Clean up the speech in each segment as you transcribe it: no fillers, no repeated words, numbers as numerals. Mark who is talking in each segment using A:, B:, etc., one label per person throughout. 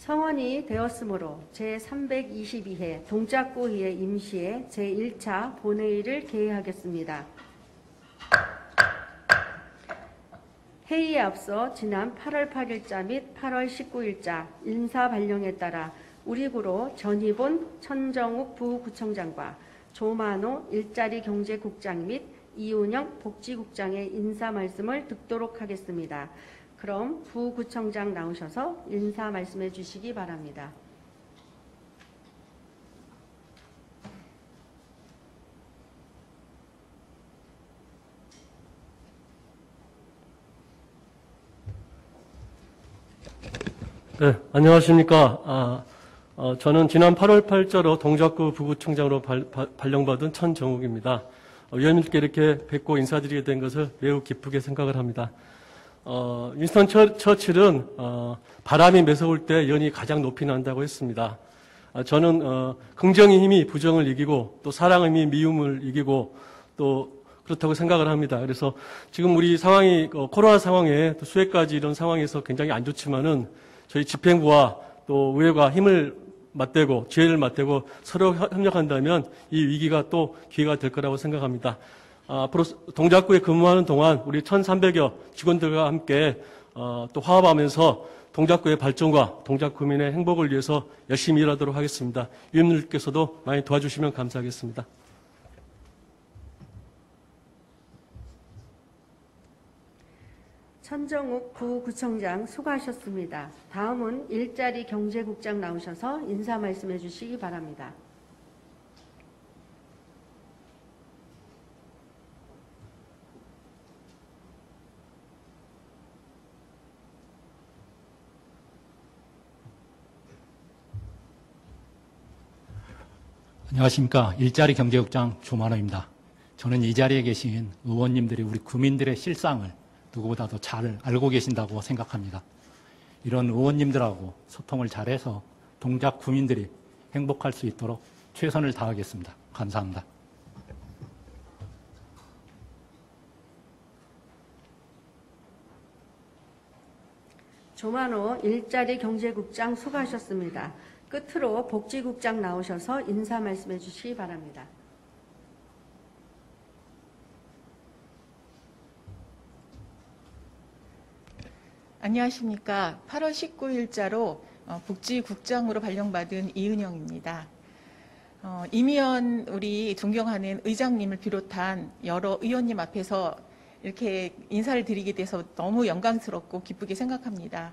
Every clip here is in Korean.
A: 성원이 되었으므로 제322회 동작구의회 임시회 제1차 본회의를 개회하겠습니다. 회의에 앞서 지난 8월 8일자 및 8월 19일자 인사 발령에 따라 우리구로 전희본 천정욱 부구청장과 조만호 일자리 경제국장 및 이운영 복지국장의 인사 말씀을 듣도록 하겠습니다. 그럼 부구청장 나오셔서 인사 말씀해 주시기 바랍니다.
B: 네, 안녕하십니까. 저는 지난 8월 8일자로 동작구 부구청장으로 발령받은 천정욱입니다. 위원님께 이렇게 뵙고 인사드리게 된 것을 매우 기쁘게 생각을 합니다. 윈스턴 처칠은 바람이 매서울 때 연이 가장 높이 난다고 했습니다. 저는 긍정의 힘이 부정을 이기고 또 사랑의 힘이 미움을 이기고 또 그렇다고 생각을 합니다. 그래서 지금 우리 상황이 코로나 상황에 또 수해까지 이런 상황에서 굉장히 안 좋지만은 저희 집행부와 또 의회가 힘을 맞대고 지혜를 맞대고 서로 협력한다면 이 위기가 또 기회가 될 거라고 생각합니다. 앞으로 동작구에 근무하는 동안 우리 1,300여 직원들과 함께 또 화합하면서 동작구의 발전과 동작구민의 행복을 위해서 열심히 일하도록 하겠습니다. 위원님께서도 많이 도와주시면 감사하겠습니다.
A: 천정욱 부구청장 수고하셨습니다. 다음은 일자리 경제국장 나오셔서 인사 말씀해 주시기 바랍니다.
C: 안녕하십니까. 일자리 경제국장 조만호입니다. 저는 이 자리에 계신 의원님들이 우리 구민들의 실상을 누구보다도 잘 알고 계신다고 생각합니다. 이런 의원님들하고 소통을 잘해서 동작 구민들이 행복할 수 있도록 최선을 다하겠습니다. 감사합니다.
A: 조만호 일자리 경제국장 수고하셨습니다. 끝으로 복지국장 나오셔서 인사 말씀해 주시기 바랍니다.
D: 안녕하십니까. 8월 19일자로 복지국장으로 발령받은 이은영입니다. 이미연 우리 존경하는 의장님을 비롯한 여러 의원님 앞에서 이렇게 인사를 드리게 돼서 너무 영광스럽고 기쁘게 생각합니다.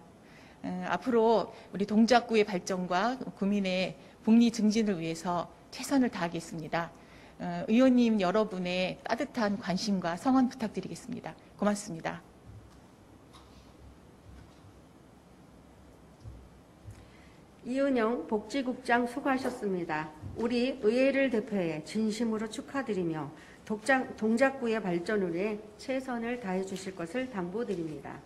D: 앞으로 우리 동작구의 발전과 구민의 복리 증진을 위해서 최선을 다하겠습니다. 의원님 여러분의 따뜻한 관심과 성원 부탁드리겠습니다. 고맙습니다.
A: 이은영 복지국장 수고하셨습니다. 우리 의회를 대표해 진심으로 축하드리며 동작구의 발전을 위해 최선을 다해 주실 것을 당부드립니다.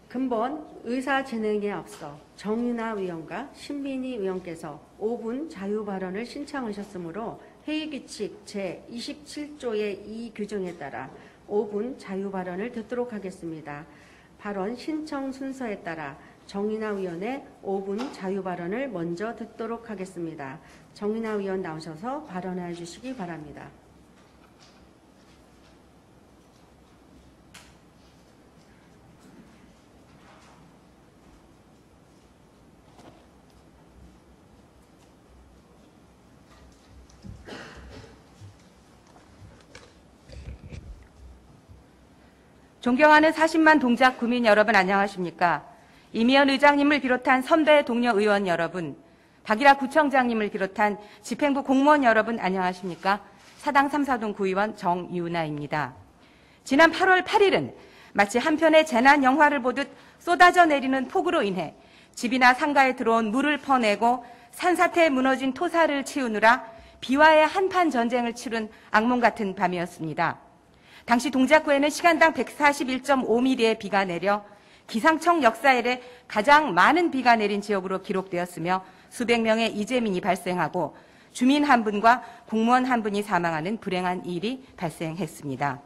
A: 근본 의사 진행에 앞서 정윤아 의원과 신민희 의원께서 5분 자유 발언을 신청하셨으므로 회의규칙 제27조의 2 규정에 따라 5분 자유 발언을 듣도록 하겠습니다. 발언 신청 순서에 따라 정윤아 의원의 5분 자유 발언을 먼저 듣도록 하겠습니다. 정윤아 의원 나오셔서 발언해 주시기 바랍니다.
E: 존경하는 40만 동작 구민 여러분 안녕하십니까? 이미연 의장님을 비롯한 선배 동료 의원 여러분, 박일하 구청장님을 비롯한 집행부 공무원 여러분 안녕하십니까? 사당 3사동 구의원 정유나입니다. 지난 8월 8일은 마치 한 편의 재난 영화를 보듯 쏟아져 내리는 폭우로 인해 집이나 상가에 들어온 물을 퍼내고 산사태에 무너진 토사를 치우느라 비와의 한판 전쟁을 치른 악몽 같은 밤이었습니다. 당시 동작구에는 시간당 141.5mm의 비가 내려 기상청 역사 이래 가장 많은 비가 내린 지역으로 기록되었으며 수백 명의 이재민이 발생하고 주민 한 분과 공무원 한 분이 사망하는 불행한 일이 발생했습니다.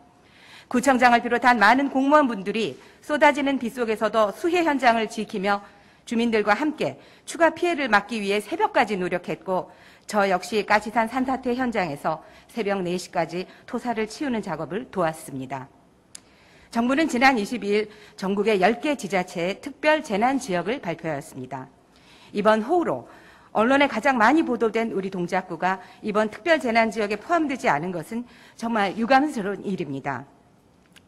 E: 구청장을 비롯한 많은 공무원분들이 쏟아지는 비 속에서도 수해 현장을 지키며 주민들과 함께 추가 피해를 막기 위해 새벽까지 노력했고 저 역시 까치산 산사태 현장에서 새벽 4시까지 토사를 치우는 작업을 도왔습니다. 정부는 지난 22일 전국의 10개 지자체의 특별 재난 지역을 발표하였습니다. 이번 호우로 언론에 가장 많이 보도된 우리 동작구가 이번 특별 재난 지역에 포함되지 않은 것은 정말 유감스러운 일입니다.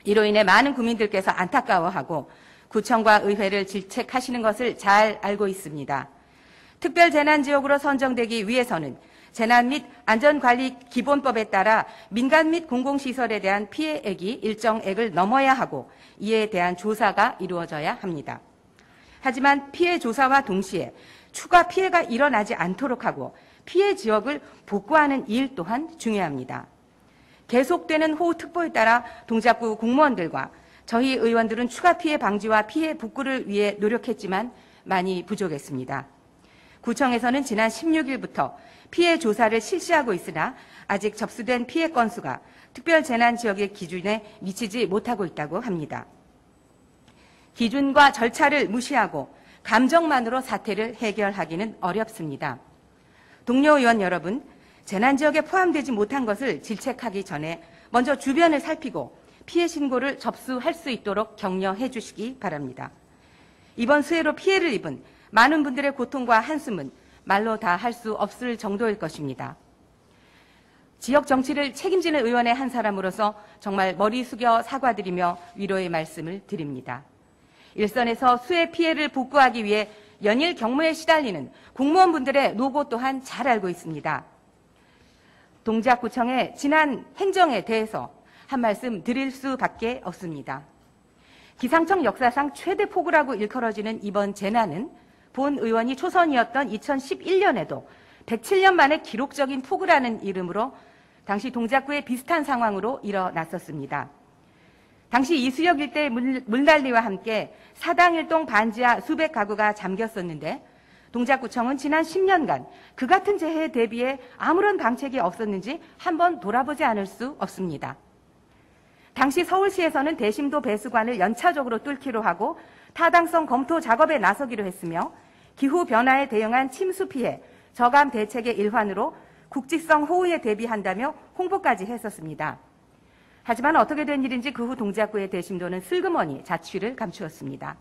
E: 이로 인해 많은 국민들께서 안타까워하고 구청과 의회를 질책하시는 것을 잘 알고 있습니다. 특별 재난 지역으로 선정되기 위해서는 재난 및 안전관리 기본법에 따라 민간 및 공공시설에 대한 피해액이 일정액을 넘어야 하고 이에 대한 조사가 이루어져야 합니다. 하지만 피해 조사와 동시에 추가 피해가 일어나지 않도록 하고 피해 지역을 복구하는 일 또한 중요합니다. 계속되는 호우특보에 따라 동작구 공무원들과 저희 의원들은 추가 피해 방지와 피해 복구를 위해 노력했지만 많이 부족했습니다. 구청에서는 지난 16일부터 피해 조사를 실시하고 있으나 아직 접수된 피해 건수가 특별재난지역의 기준에 미치지 못하고 있다고 합니다. 기준과 절차를 무시하고 감정만으로 사태를 해결하기는 어렵습니다. 동료 의원 여러분, 재난지역에 포함되지 못한 것을 질책하기 전에 먼저 주변을 살피고 피해 신고를 접수할 수 있도록 격려해 주시기 바랍니다. 이번 수해로 피해를 입은 많은 분들의 고통과 한숨은 말로 다 할 수 없을 정도일 것입니다. 지역 정치를 책임지는 의원의 한 사람으로서 정말 머리 숙여 사과드리며 위로의 말씀을 드립니다. 일선에서 수해 피해를 복구하기 위해 연일 경무에 시달리는 공무원분들의 노고 또한 잘 알고 있습니다. 동작구청의 지난 행정에 대해서 한 말씀 드릴 수밖에 없습니다. 기상청 역사상 최대 폭우라고 일컬어지는 이번 재난은 본 의원이 초선이었던 2011년에도 107년 만에 기록적인 폭우라는 이름으로 당시 동작구에 비슷한 상황으로 일어났었습니다. 당시 이수역 일대의 물난리와 함께 사당 일동 반지하 수백 가구가 잠겼었는데 동작구청은 지난 10년간 그 같은 재해에 대비해 아무런 방책이 없었는지 한번 돌아보지 않을 수 없습니다. 당시 서울시에서는 대심도 배수관을 연차적으로 뚫기로 하고 타당성 검토 작업에 나서기로 했으며 기후변화에 대응한 침수 피해, 저감 대책의 일환으로 국지성 호우에 대비한다며 홍보까지 했었습니다. 하지만 어떻게 된 일인지 그 후 동작구의 대심도는 슬그머니 자취를 감추었습니다.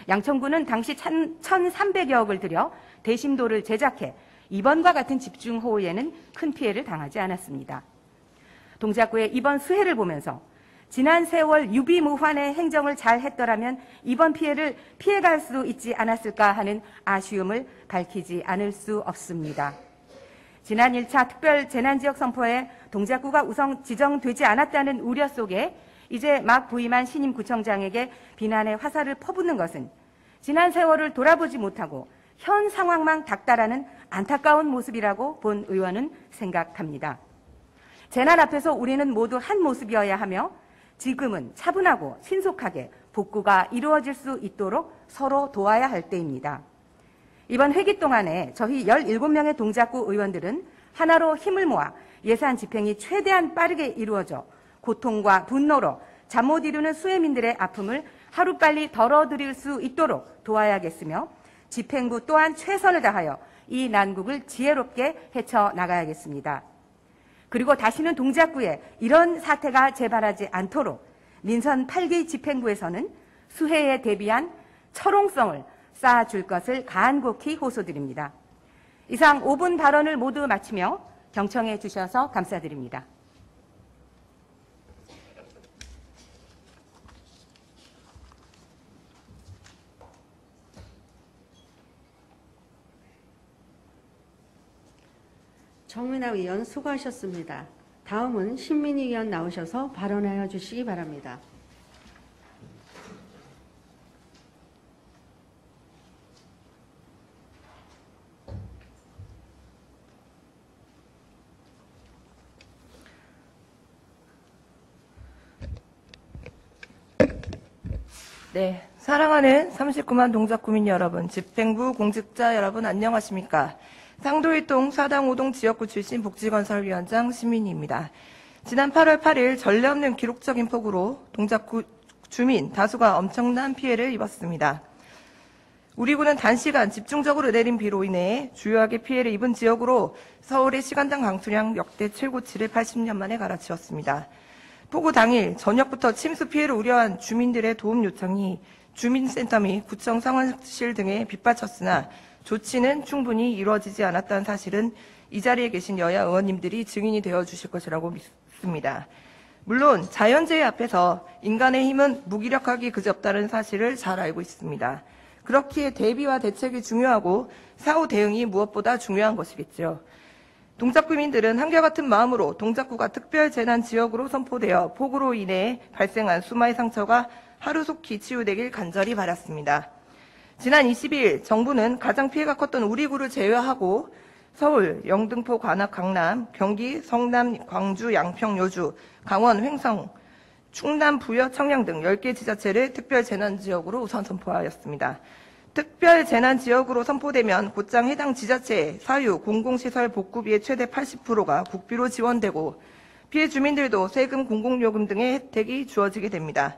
E: 양천구는 당시 1,300여억을 들여 대심도를 제작해 이번과 같은 집중호우에는 큰 피해를 당하지 않았습니다. 동작구의 이번 수해를 보면서 지난 세월 유비무환의 행정을 잘 했더라면 이번 피해를 피해갈 수 있지 않았을까 하는 아쉬움을 밝히지 않을 수 없습니다. 지난 1차 특별재난지역 선포에 동작구가 우선 지정되지 않았다는 우려 속에 이제 막 부임한 신임 구청장에게 비난의 화살을 퍼붓는 것은 지난 세월을 돌아보지 못하고 현 상황만 닥달하는 안타까운 모습이라고 본 의원은 생각합니다. 재난 앞에서 우리는 모두 한 모습이어야 하며 지금은 차분하고 신속하게 복구가 이루어질 수 있도록 서로 도와야 할 때입니다. 이번 회기 동안에 저희 17명의 동작구 의원들은 하나로 힘을 모아 예산 집행이 최대한 빠르게 이루어져 고통과 분노로 잠 못 이루는 수해민들의 아픔을 하루빨리 덜어드릴 수 있도록 도와야겠으며 집행부 또한 최선을 다하여 이 난국을 지혜롭게 헤쳐나가야겠습니다. 그리고 다시는 동작구에 이런 사태가 재발하지 않도록 민선 8기 집행부에서는 수해에 대비한 철옹성을 쌓아줄 것을 간곡히 호소드립니다. 이상 5분 발언을 모두 마치며 경청해 주셔서 감사드립니다.
A: 정민아 의원 수고하셨습니다. 다음은 신민희 의원 나오셔서 발언하여 주시기 바랍니다.
F: 네, 사랑하는 39만 동작구민 여러분, 집행부 공직자 여러분 안녕하십니까? 상도일동 사당 5동 지역구 출신 복지건설위원장 신민희입니다. 지난 8월 8일 전례 없는 기록적인 폭우로 동작구 주민 다수가 엄청난 피해를 입었습니다. 우리 구는 단시간 집중적으로 내린 비로 인해 주요하게 피해를 입은 지역으로 서울의 시간당 강수량 역대 최고치를 80년 만에 갈아치웠습니다. 폭우 당일 저녁부터 침수 피해를 우려한 주민들의 도움 요청이 주민센터 및 구청 상황실 등에 빗받쳤으나 조치는 충분히 이루어지지 않았다는 사실은 이 자리에 계신 여야 의원님들이 증인이 되어주실 것이라고 믿습니다. 물론 자연재해 앞에서 인간의 힘은 무기력하기 그지없다는 사실을 잘 알고 있습니다. 그렇기에 대비와 대책이 중요하고 사후 대응이 무엇보다 중요한 것이겠죠. 동작구민들은 한결같은 마음으로 동작구가 특별재난지역으로 선포되어 폭우로 인해 발생한 수마의 상처가 하루속히 치유되길 간절히 바랐습니다. 지난 22일 정부는 가장 피해가 컸던 우리 구를 제외하고 서울, 영등포, 관악, 강남, 경기, 성남, 광주, 양평, 여주, 강원, 횡성, 충남, 부여, 청량 등 10개 지자체를 특별재난지역으로 우선 선포하였습니다. 특별재난지역으로 선포되면 곧장 해당 지자체의 사유, 공공시설 복구비의 최대 80%가 국비로 지원되고 피해 주민들도 세금, 공공요금 등의 혜택이 주어지게 됩니다.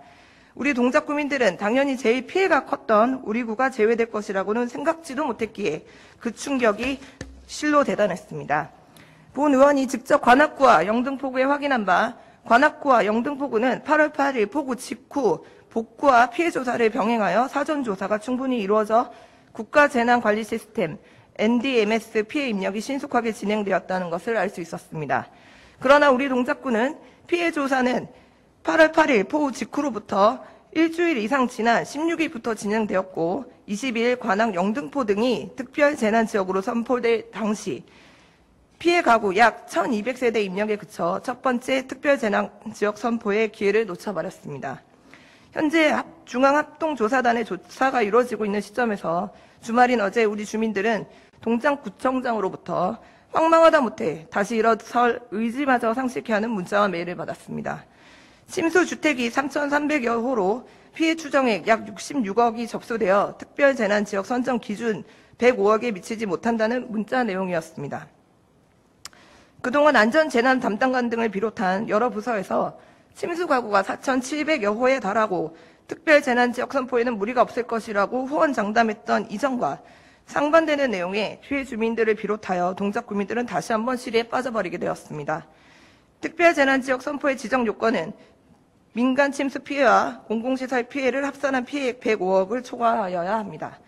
F: 우리 동작구민들은 당연히 제일 피해가 컸던 우리 구가 제외될 것이라고는 생각지도 못했기에 그 충격이 실로 대단했습니다. 본 의원이 직접 관악구와 영등포구에 확인한 바 관악구와 영등포구는 8월 8일 폭우 직후 복구와 피해 조사를 병행하여 사전 조사가 충분히 이루어져 국가재난관리 시스템 NDMS 피해 입력이 신속하게 진행되었다는 것을 알 수 있었습니다. 그러나 우리 동작구는 피해 조사는 8월 8일 폭우 직후로부터 일주일 이상 지난 16일부터 진행되었고 22일 관악 영등포 등이 특별재난지역으로 선포될 당시 피해 가구 약 1200세대 입력에 그쳐 첫 번째 특별재난지역 선포의 기회를 놓쳐버렸습니다. 현재 중앙합동조사단의 조사가 이루어지고 있는 시점에서 주말인 어제 우리 주민들은 동작구청장으로부터 황망하다 못해 다시 일어설 의지마저 상실케 하는 문자와 메일을 받았습니다. 침수 주택이 3,300여 호로 피해 추정액 약 66억이 접수되어 특별재난지역 선정 기준 105억에 미치지 못한다는 문자 내용이었습니다. 그동안 안전재난 담당관 등을 비롯한 여러 부서에서 침수 가구가 4,700여 호에 달하고 특별재난지역 선포에는 무리가 없을 것이라고 후원장담했던 이전과 상반되는 내용의 피해 주민들을 비롯하여 동작구민들은 다시 한번 시리에 빠져버리게 되었습니다. 특별재난지역 선포의 지정 요건은 민간 침수 피해와 공공시설 피해를 합산한 피해액 105억을 초과하여야 합니다.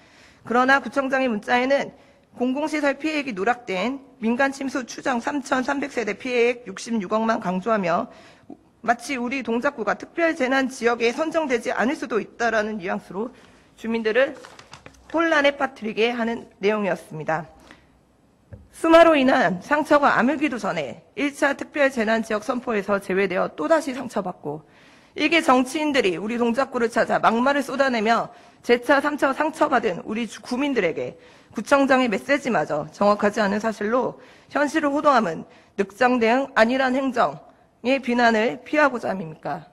F: 그러나 구청장의 문자에는 공공시설 피해액이 누락된 민간 침수 추정 3,300세대 피해액 66억만 강조하며 마치 우리 동작구가 특별재난지역에 선정되지 않을 수도 있다라는 뉘앙스로 주민들을 혼란에 빠뜨리게 하는 내용이었습니다. 수마로 인한 상처가 아물기도 전에 1차 특별재난지역 선포에서 제외되어 또다시 상처받고 일개 정치인들이 우리 동작구를 찾아 막말을 쏟아내며 재차 3차 상처받은 우리 구민들에게 구청장의 메시지마저 정확하지 않은 사실로 현실을 호도함은 늑장 대응 아니란 행정의 비난을 피하고자 합니까?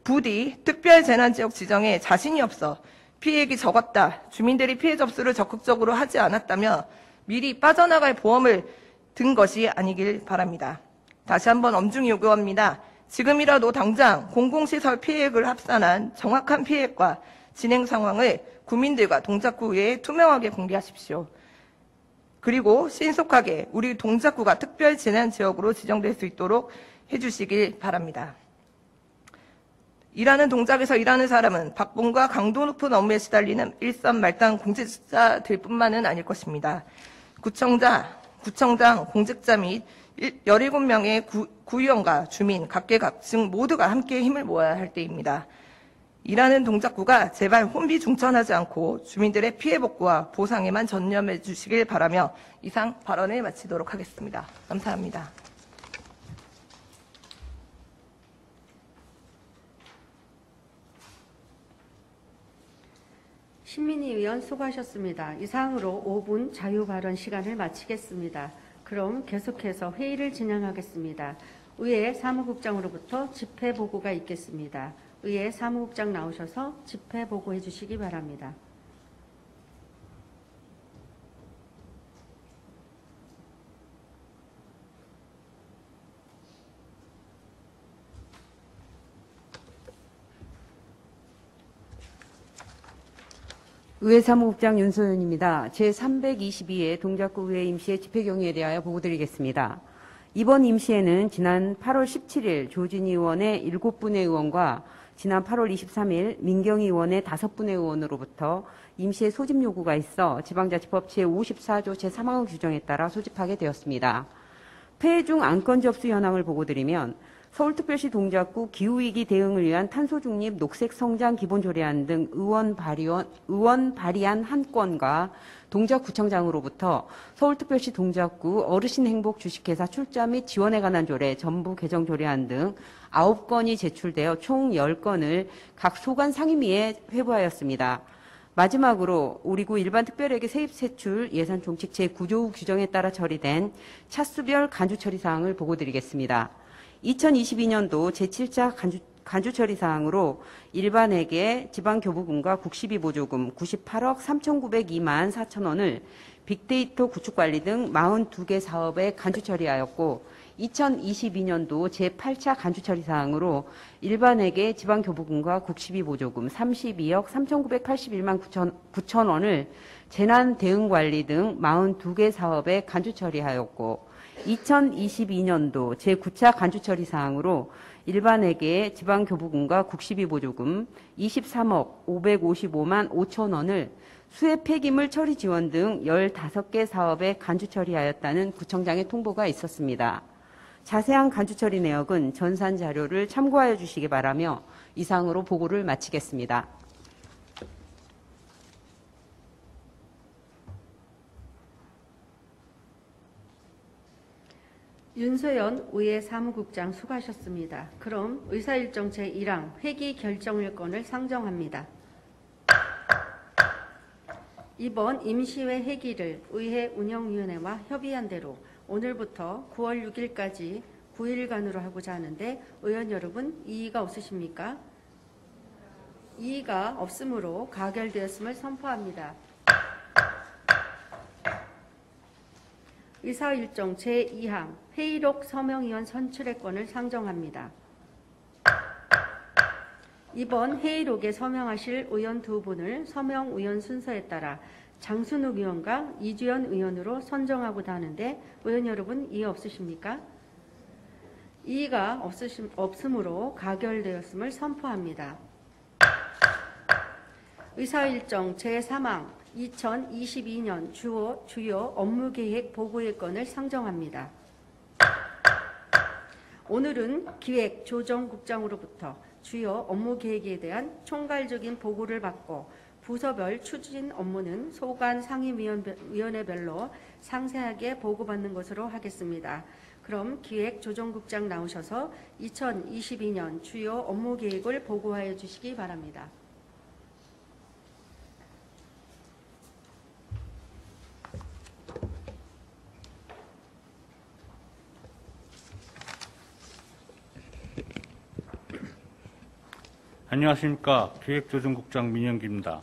F: 부디 특별재난지역 지정에 자신이 없어 피해액이 적었다, 주민들이 피해 접수를 적극적으로 하지 않았다며 미리 빠져나갈 보험을 든 것이 아니길 바랍니다. 다시 한번 엄중히 요구합니다. 지금이라도 당장 공공시설 피해액을 합산한 정확한 피해액과 진행 상황을 구민들과 동작구에 투명하게 공개하십시오. 그리고 신속하게 우리 동작구가 특별재난지역으로 지정될 수 있도록 해주시길 바랍니다. 일하는 동작에서 일하는 사람은 박봉과 강도 높은 업무에 시달리는 일선말단 공직자들 뿐만은 아닐 것입니다. 구청장, 공직자 및 17명의 구의원과 주민, 각계각층 모두가 함께 힘을 모아야 할 때입니다. 일하는 동작구가 제발 혼비중천하지 않고 주민들의 피해 복구와 보상에만 전념해 주시길 바라며 이상 발언을 마치도록 하겠습니다. 감사합니다.
A: 신민희 의원 수고하셨습니다. 이상으로 5분 자유발언 시간을 마치겠습니다. 그럼 계속해서 회의를 진행하겠습니다. 의회 사무국장으로부터 집회 보고가 있겠습니다. 의회 사무국장 나오셔서 집회 보고해 주시기 바랍니다.
G: 의회 사무국장 윤소연입니다. 제322회 동작구 의회 임시의 집회경위에 대하여 보고드리겠습니다. 이번 임시에는 지난 8월 17일 조진희 의원의 7분의 의원과 지난 8월 23일 민경희 의원의 5분의 의원으로부터 임시의 소집 요구가 있어 지방자치법 제54조 제3항 규정에 따라 소집하게 되었습니다. 폐해 중 안건 접수 현황을 보고드리면 서울특별시 동작구 기후위기 대응을 위한 탄소중립 녹색성장 기본조례안 등 의원 발의안 한 건과 동작구청장으로부터 서울특별시 동작구 어르신행복 주식회사 출자 및 지원에 관한 조례 전부 개정 조례안 등 9건이 제출되어 총 10건을 각 소관 상임위에 회부하였습니다. 마지막으로 우리구 일반특별회계 세입세출 예산 종칙 제9조 규정에 따라 처리된 차수별 간주처리 사항을 보고드리겠습니다. 2022년도 제7차 간주처리 사항으로 일반회계 지방교부금과 국시비 보조금 98억 3,902만 4천 원을 빅데이터 구축관리 등 42개 사업에 간주처리하였고 2022년도 제8차 간주처리 사항으로 일반회계 지방교부금과 국시비 보조금 32억 3,981만 9천 원을 재난대응관리 등 42개 사업에 간주처리하였고 2022년도 제9차 간주처리 사항으로 일반회계 지방교부금과 국시비 보조금 23억 555만 5천 원을 수해 폐기물 처리 지원 등 15개 사업에 간주처리하였다는 구청장의 통보가 있었습니다. 자세한 간주처리 내역은 전산 자료를 참고하여 주시기 바라며 이상으로 보고를 마치겠습니다.
A: 윤소연 의회 사무국장 수고하셨습니다. 그럼 의사일정 제1항 회기 결정일건을 상정합니다. 이번 임시회 회기를 의회 운영위원회와 협의한 대로 오늘부터 9월 6일까지 9일간으로 하고자 하는데 의원 여러분 이의가 없으십니까? 이의가 없으므로 가결되었음을 선포합니다. 의사일정 제2항 회의록 서명위원 선출의 건을 상정합니다. 이번 회의록에 서명하실 의원 2분을 서명 의원 순서에 따라 장순욱 의원과 이주연 의원으로 선정하고자 하는데 의원 여러분 이의 없으십니까? 이의가 없으므로 가결되었음을 선포합니다. 의사일정 제3항 2022년 주요 업무계획 보고의 건을 상정합니다. 오늘은 기획조정국장으로부터 주요 업무계획에 대한 총괄적인 보고를 받고 부서별 추진 업무는 소관 상임위원회별로 상세하게 보고받는 것으로 하겠습니다. 그럼 기획조정국장 나오셔서 2022년 주요 업무계획을 보고하여 주시기 바랍니다.
H: 안녕하십니까. 기획조정국장 민영기입니다.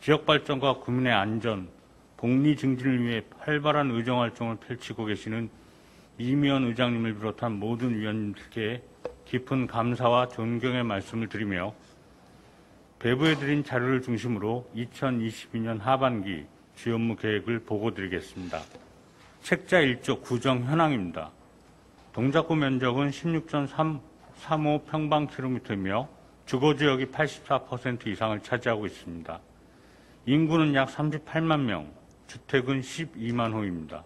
H: 지역발전과 국민의 안전, 복리 증진을 위해 활발한 의정활동을 펼치고 계시는 이미연 의장님을 비롯한 모든 위원님들께 깊은 감사와 존경의 말씀을 드리며 배부해드린 자료를 중심으로 2022년 하반기 주요 업무 계획을 보고드리겠습니다. 책자 1조 구정 현황입니다. 동작구 면적은 16.35 평방킬로미터이며 주거지역이 84% 이상을 차지하고 있습니다. 인구는 약 38만 명, 주택은 12만 호입니다.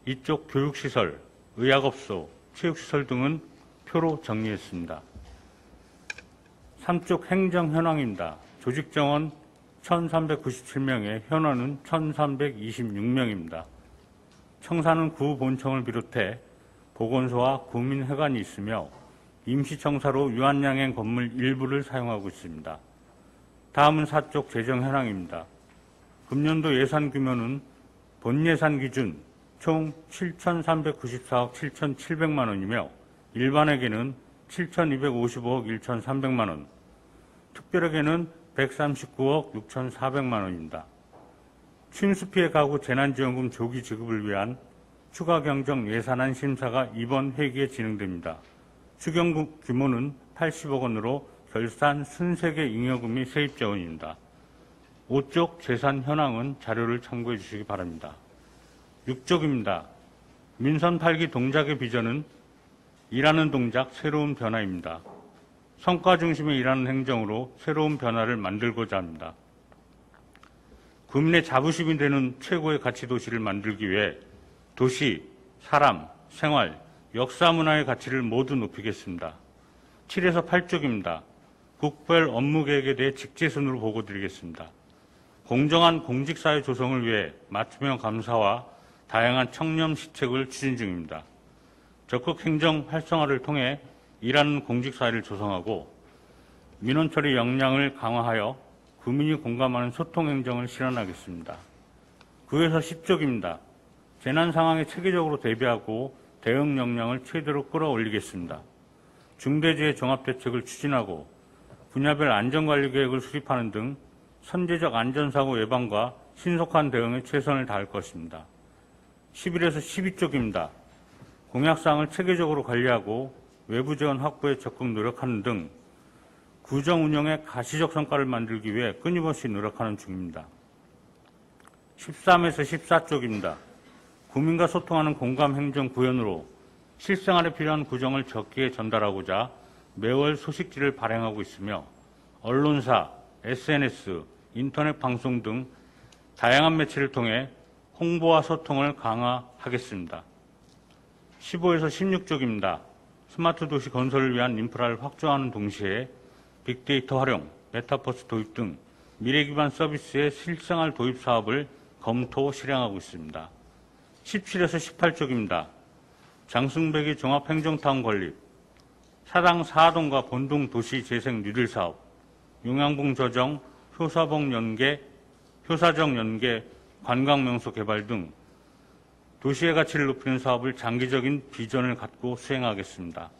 H: 이쪽 교육시설, 의학업소, 체육시설 등은 표로 정리했습니다. 3쪽 행정 현황입니다. 조직정원 1,397명에 현원은 1,326명입니다. 청사는 구본청을 비롯해 보건소와 구민회관이 있으며 임시청사로 유한양행 건물 일부를 사용하고 있습니다. 다음은 4쪽 재정 현황입니다. 금년도 예산 규모는 본예산 기준 총 7,394억 7,700만 원이며 일반회계는 7,255억 1,300만 원, 특별회계는 139억 6,400만 원입니다. 침수피해 가구 재난지원금 조기 지급을 위한 추가 경정 예산안 심사가 이번 회기에 진행됩니다. 추경 규모는 80억 원으로 결산 순세계 잉여금이 세입자원입니다. 5쪽 재산 현황은 자료를 참고해 주시기 바랍니다. 6쪽입니다. 민선 8기 동작의 비전은 일하는 동작, 새로운 변화입니다. 성과 중심의 일하는 행정으로 새로운 변화를 만들고자 합니다. 국민의 자부심이 되는 최고의 가치 도시를 만들기 위해 도시, 사람, 생활, 역사 문화의 가치를 모두 높이겠습니다. 7에서 8쪽입니다. 국별 업무 계획에 대해 직제순으로 보고드리겠습니다. 공정한 공직사회 조성을 위해 맞춤형 감사와 다양한 청렴 시책을 추진 중입니다. 적극 행정 활성화를 통해 일하는 공직사회를 조성하고 민원 처리 역량을 강화하여 국민이 공감하는 소통 행정을 실현하겠습니다. 9에서 10쪽입니다. 재난 상황에 체계적으로 대비하고 대응 역량을 최대로 끌어올리겠습니다. 중대재해 종합대책을 추진하고 분야별 안전관리 계획을 수립하는 등 선제적 안전사고 예방과 신속한 대응에 최선을 다할 것입니다. 11에서 12쪽입니다. 공약사항을 체계적으로 관리하고 외부 지원 확보에 적극 노력하는 등 구정 운영의 가시적 성과를 만들기 위해 끊임없이 노력하는 중입니다. 13에서 14쪽입니다. 국민과 소통하는 공감 행정 구현으로 실생활에 필요한 구정을 적기에 전달하고자 매월 소식지를 발행하고 있으며 언론사, SNS, 인터넷 방송 등 다양한 매체를 통해 홍보와 소통을 강화하겠습니다. 15에서 16쪽입니다. 스마트 도시 건설을 위한 인프라를 확충하는 동시에 빅데이터 활용, 메타버스 도입 등 미래 기반 서비스의 실생활 도입 사업을 검토 실행하고 있습니다. 17에서 18쪽입니다. 장승배기 종합행정타운 건립, 사당 4동과 본동 도시 재생 뉴딜 사업, 용양봉 저정, 효사정 연계, 관광명소 개발 등 도시의 가치를 높이는 사업을 장기적인 비전을 갖고 수행하겠습니다.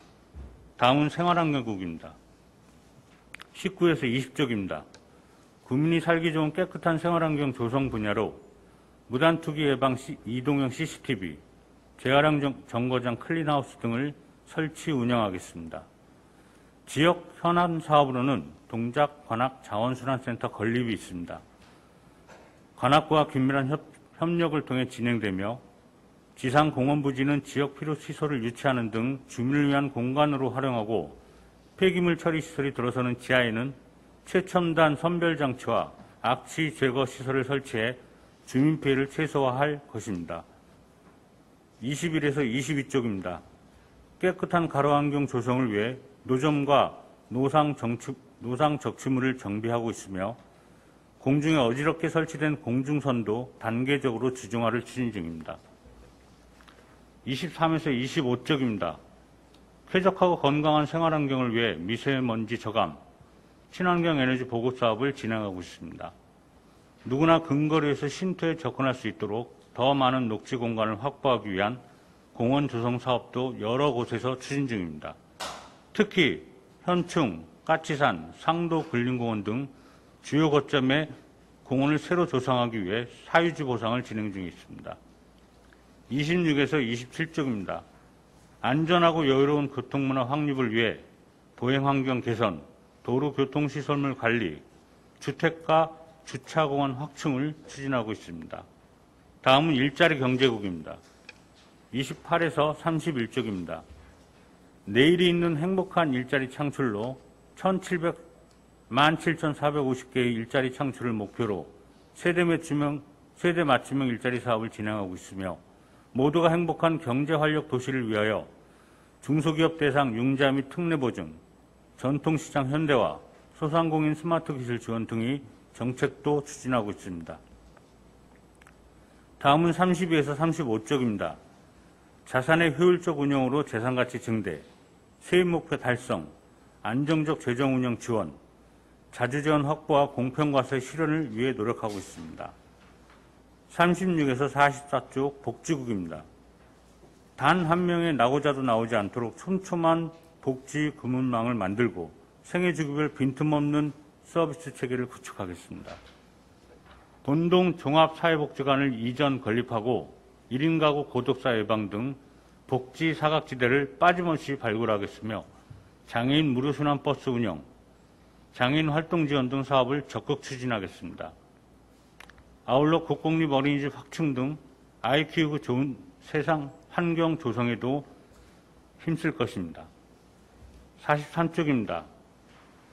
H: 다음은 생활환경국입니다. 19에서 20쪽입니다. 국민이 살기 좋은 깨끗한 생활환경 조성 분야로 무단투기 예방 이동형 CCTV, 재활용 정거장 클린하우스 등을 설치 운영하겠습니다. 지역 현안 사업으로는 동작 관악 자원순환센터 건립이 있습니다. 관악구와 긴밀한 협력을 통해 진행되며 지상공원 부지는 지역 필요 시설을 유치하는 등 주민을 위한 공간으로 활용하고 폐기물 처리 시설이 들어서는 지하에는 최첨단 선별장치와 악취 제거 시설을 설치해 주민 피해를 최소화할 것입니다. 21에서 22쪽입니다. 깨끗한 가로환경 조성을 위해 노점과 노상 적치물을 정비하고 있으며 공중에 어지럽게 설치된 공중선도 단계적으로 지중화를 추진 중입니다. 23에서 25쪽입니다. 쾌적하고 건강한 생활환경을 위해 미세먼지 저감, 친환경 에너지 보급 사업을 진행하고 있습니다. 누구나 근거리에서 쉼터에 접근할 수 있도록 더 많은 녹지 공간을 확보하기 위한 공원 조성 사업도 여러 곳에서 추진 중입니다. 특히 현충, 까치산, 상도 근린공원 등 주요 거점에 공원을 새로 조성하기 위해 사유지 보상을 진행 중에 있습니다. 26에서 27쪽입니다. 안전하고 여유로운 교통문화 확립을 위해 보행환경 개선, 도로교통시설물 관리, 주택가 주차공원 확충을 추진하고 있습니다. 다음은 일자리 경제국입니다. 28에서 31쪽입니다. 내일이 있는 행복한 일자리 창출로 17,450개의 일자리 창출을 목표로 세대 맞춤형 일자리 사업을 진행하고 있으며 모두가 행복한 경제활력 도시를 위하여 중소기업 대상 융자 및 특례 보증, 전통시장 현대화, 소상공인 스마트 기술 지원 등의 정책도 추진하고 있습니다. 다음은 32에서 35쪽입니다. 자산의 효율적 운영으로 재산가치 증대, 세입 목표 달성, 안정적 재정 운영 지원, 자주재원 확보와 공평과세 실현을 위해 노력하고 있습니다. 36에서 44쪽 복지국입니다. 단 한 명의 낙오자도 나오지 않도록 촘촘한 복지 금융망을 만들고 생애주기별 빈틈없는 서비스 체계를 구축하겠습니다. 본동 종합사회복지관을 이전 건립하고 1인 가구 고독사 예방 등 복지 사각지대를 빠짐없이 발굴하겠으며 장애인 무료순환버스 운영, 장애인 활동 지원 등 사업을 적극 추진하겠습니다. 아울러 국공립 어린이집 확충 등 아이 키우기 좋은 세상 환경 조성에도 힘쓸 것입니다. 43쪽입니다.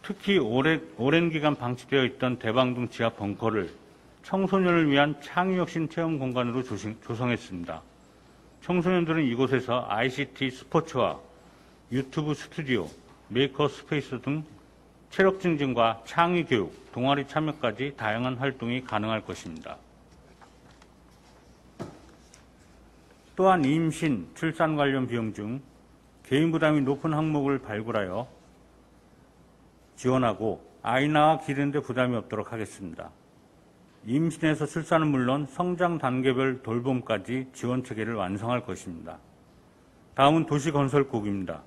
H: 특히 오랜 기간 방치되어 있던 대방동 지하 벙커를 청소년을 위한 창의혁신 체험 공간으로 조성했습니다. 청소년들은 이곳에서 ICT 스포츠와 유튜브 스튜디오, 메이커 스페이스 등 체력 증진과 창의 교육, 동아리 참여까지 다양한 활동이 가능할 것입니다. 또한 임신, 출산 관련 비용 중 개인 부담이 높은 항목을 발굴하여 지원하고 아이 낳아 기르는데 부담이 없도록 하겠습니다. 임신에서 출산은 물론 성장 단계별 돌봄까지 지원 체계를 완성할 것입니다. 다음은 도시건설국입니다.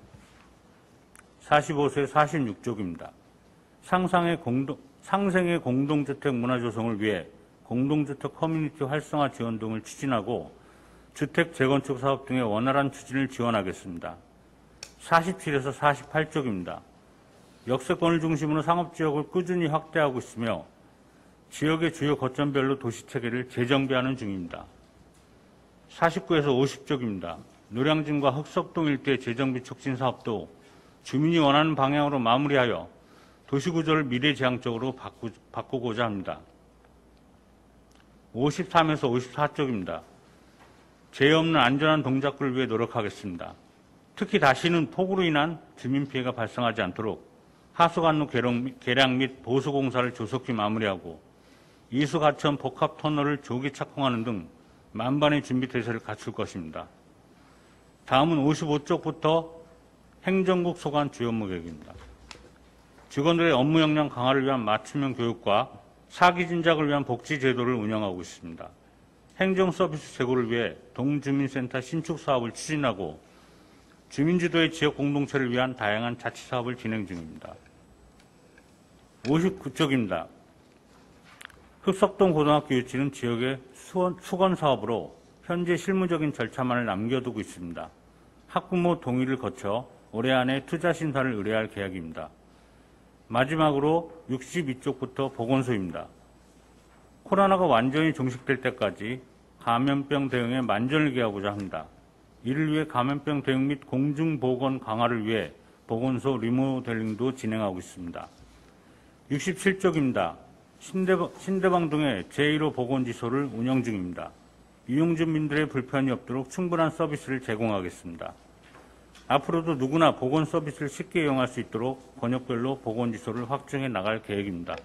H: 45세 46쪽입니다. 상생의 공동주택 문화 조성을 위해 공동주택 커뮤니티 활성화 지원 등을 추진하고 주택 재건축 사업 등의 원활한 추진을 지원하겠습니다. 47에서 48쪽입니다. 역세권을 중심으로 상업지역을 꾸준히 확대하고 있으며 지역의 주요 거점별로 도시체계를 재정비하는 중입니다. 49에서 50쪽입니다. 노량진과 흑석동 일대 재정비 촉진 사업도 주민이 원하는 방향으로 마무리하여 도시구조를 미래지향적으로 바꾸고자 합니다. 53에서 54쪽입니다. 재해 없는 안전한 동작구를 위해 노력하겠습니다. 특히 다시는 폭우로 인한 주민 피해가 발생하지 않도록 하수관로 개량 및 보수 공사를 조속히 마무리하고 이수가천 복합 터널을 조기 착공하는 등 만반의 준비 태세를 갖출 것입니다. 다음은 55쪽부터 행정국 소관 주요 업무 계획입니다. 직원들의 업무 역량 강화를 위한 맞춤형 교육과 사기 진작을 위한 복지 제도를 운영하고 있습니다. 행정 서비스 제고를 위해 동주민센터 신축 사업을 추진하고 주민주도의 지역 공동체를 위한 다양한 자치 사업을 진행 중입니다. 59쪽입니다. 흑석동 고등학교 유치는 지역의 수건 사업으로 현재 실무적인 절차만을 남겨두고 있습니다. 학부모 동의를 거쳐 올해 안에 투자 심사를 의뢰할 계획입니다. 마지막으로 62쪽부터 보건소입니다. 코로나가 완전히 종식될 때까지 감염병 대응에 만전을 기하고자 합니다. 이를 위해 감염병 대응 및 공중보건 강화를 위해 보건소 리모델링도 진행하고 있습니다. 67쪽입니다. 신대방동의 제1호 보건지소를 운영 중입니다. 이용주민들의 불편이 없도록 충분한 서비스를 제공하겠습니다. 앞으로도 누구나 보건 서비스를 쉽게 이용할 수 있도록 권역별로 보건지소를 확충해 나갈 계획입니다.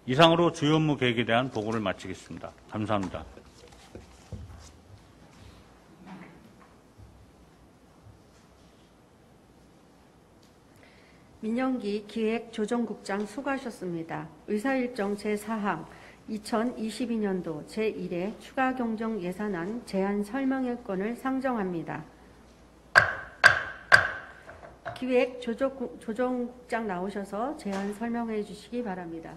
H: 이상으로 주요 업무 계획에 대한 보고를 마치겠습니다. 감사합니다.
A: 민영기 기획조정국장 수고하셨습니다. 의사일정 제4항 2022년도 제1회 추가 경정 예산안 제안 설명회권을 상정합니다. 기획조정국장 나오셔서 제안 설명해 주시기 바랍니다.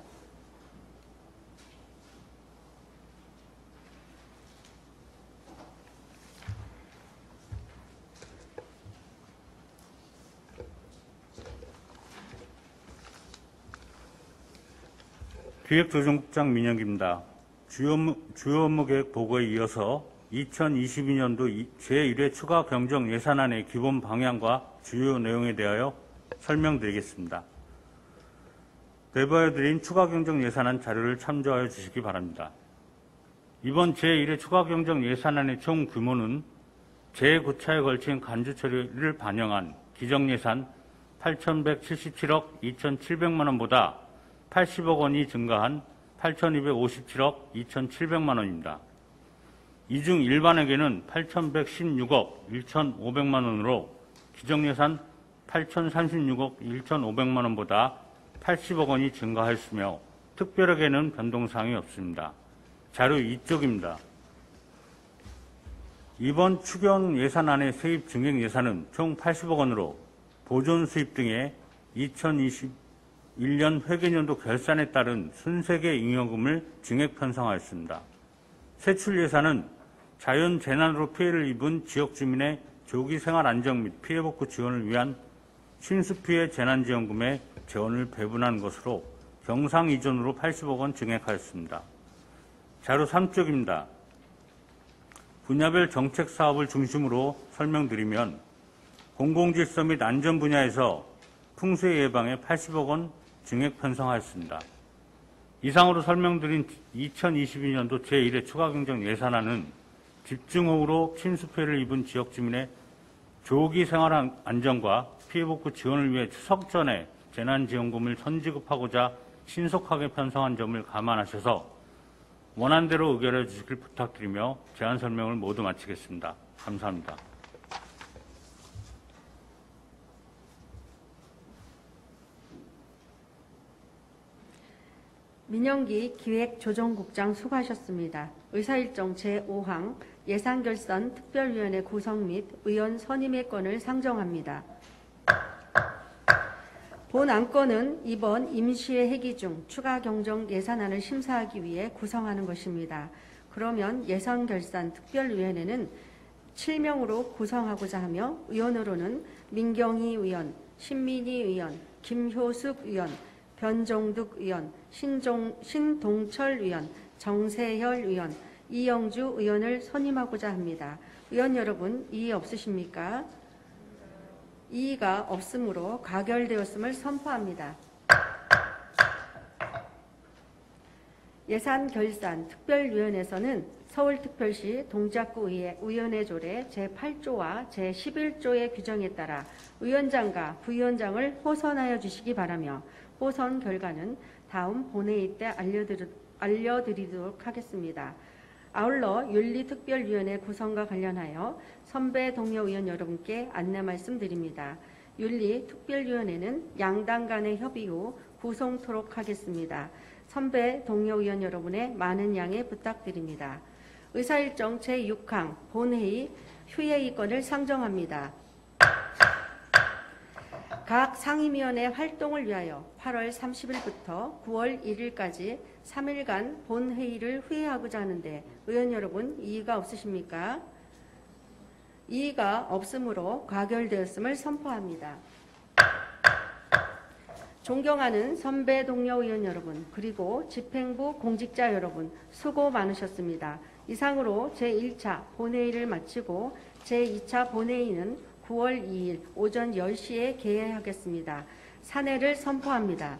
H: 기획조정국장 민영기입니다. 주요 업무 계획 보고에 이어서 2022년도 제1회 추가 경정 예산안의 기본 방향과 주요 내용에 대하여 설명드리겠습니다. 내부하여드린 추가 경정 예산안 자료를 참조하여 주시기 바랍니다. 이번 제1회 추가 경정 예산안의 총 규모는 제9차에 걸친 간주 처리를 반영한 기정예산 8,177억 2,700만 원보다 80억 원이 증가한 8,257억 2,700만 원입니다. 이 중 일반에게는 8,116억 1,500만 원으로 기정예산 8,036억 1,500만 원보다 80억 원이 증가하였으며 특별에게는 변동사항이 없습니다. 자료 2쪽입니다. 이번 추경 예산안의 세입 증액 예산은 총 80억 원으로 보존 수입 등의 2021년 회계년도 결산에 따른 순세계 잉여금을 증액 편성하였습니다. 세출 예산은 자연 재난으로 피해를 입은 지역 주민의 조기 생활 안정 및 피해 복구 지원을 위한 침수피해 재난지원금의 재원을 배분한 것으로 경상 이전으로 80억 원 증액하였습니다. 자료 3쪽입니다. 분야별 정책 사업을 중심으로 설명드리면 공공질서 및 안전 분야에서 풍수해 예방에 80억 원 증액 편성하였습니다. 이상으로 설명드린 2022년도 제1회 추가경정 예산안은 집중호우로 침수 피해를 입은 지역 주민의 조기 생활 안정과 피해복구 지원을 위해 추석 전에 재난지원금을 선지급하고자 신속하게 편성한 점을 감안하셔서 원안대로 의결해 주시길 부탁드리며 제안 설명을 모두 마치겠습니다. 감사합니다.
A: 민영기 기획조정국장 수고하셨습니다. 의사일정 제5항 예산결산 특별위원회 구성 및 의원 선임의 건을 상정합니다. 본 안건은 이번 임시회 회기 중 추가 경정 예산안을 심사하기 위해 구성하는 것입니다. 그러면 예산결산 특별위원회는 7명으로 구성하고자 하며 의원으로는 민경희 의원, 신민희 의원, 김효숙 의원, 변종득 의원, 신동철 의원, 정세혈 의원, 이영주 의원을 선임하고자 합니다. 의원 여러분, 이의 없으십니까? 이의가 없으므로 가결되었음을 선포합니다. 예산결산 특별위원회에서는 서울특별시 동작구의회 의원회 조례 제8조와 제11조의 규정에 따라 위원장과 부위원장을 호선하여 주시기 바라며 호선 결과는 다음 본회의 때 알려드리도록 하겠습니다. 아울러 윤리특별위원회 구성과 관련하여 선배 동료 의원 여러분께 안내 말씀드립니다. 윤리특별위원회는 양당 간의 협의 후 구성토록 하겠습니다. 선배 동료 의원 여러분의 많은 양해 부탁드립니다. 의사일정 제6항 본회의 휴회의 건을 상정합니다. 각 상임위원회 활동을 위하여 8월 30일부터 9월 1일까지 3일간 본회의를 휴회하고자 하는데 의원 여러분 이의가 없으십니까? 이의가 없으므로 가결되었음을 선포합니다. 존경하는 선배 동료 의원 여러분 그리고 집행부 공직자 여러분 수고 많으셨습니다. 이상으로 제1차 본회의를 마치고 제2차 본회의는 9월 2일 오전 10시에 개회하겠습니다. 산회를 선포합니다.